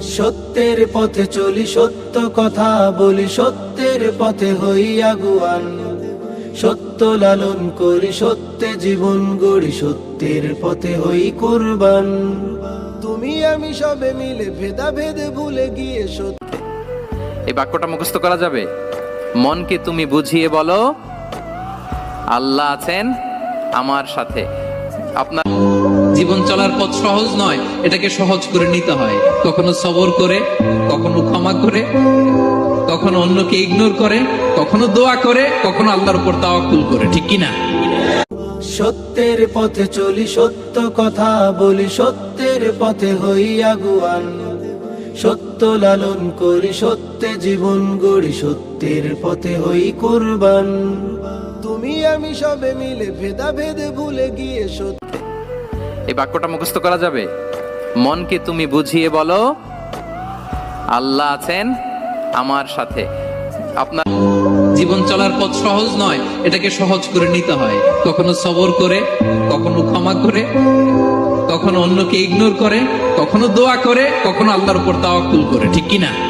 সত্যের পথে চলি, সত্য কথা বলি, সত্যের পথে হই আগুয়ান। সত্য লালন করি, সত্যে জীবন গড়ি, সত্যের পথে হই কুরবান। তুমি আমি সবে মিলে ভেদাভেদ ভুলে গিয়ে সত্য। এই বাক্যটা মুখস্থ করা যাবে। মনকে তুমি বুঝিয়ে বলো, আল্লাহ আছেন আমার সাথে। আপনার জীবন চলার পথ সহজ নয়, এটাকে সহজ করে নিতে হয়। কখনো সবর করে, কখনো ক্ষমা করে, কখনো অন্যকে ইগনোর করে, কখনো দোয়া করে, কখনো আল্লাহর উপর তাওয়াক্কুল করে। ঠিক কিনা? সত্যের পথে চলি, সত্য কথা বলি, সত্যের পথে হই আগুয়ান। সত্য লালন করি, সত্যে জীবন গড়ি, সত্যের পথে হই কুরবান। তুমি আমি সবে মিলে ভেদাভেদ ভুলে গিয়ে সত্য। এই বাক্যটা মুখস্থ করা যাবে। মনকে তুমি বুঝিয়ে বলো, আল্লাহ আছেন আমার সাথে। আপনার জীবন চলার পথ সহজ নয়, এটাকে সহজ করে নিতে হয়। কখনো সবর করে, কখনো ক্ষমা করে, কখনো অন্যকে ইগনোর করে, কখনো দোয়া করে, কখনো আল্লাহর উপর তাওয়াক্কুল করে। ঠিক কিনা?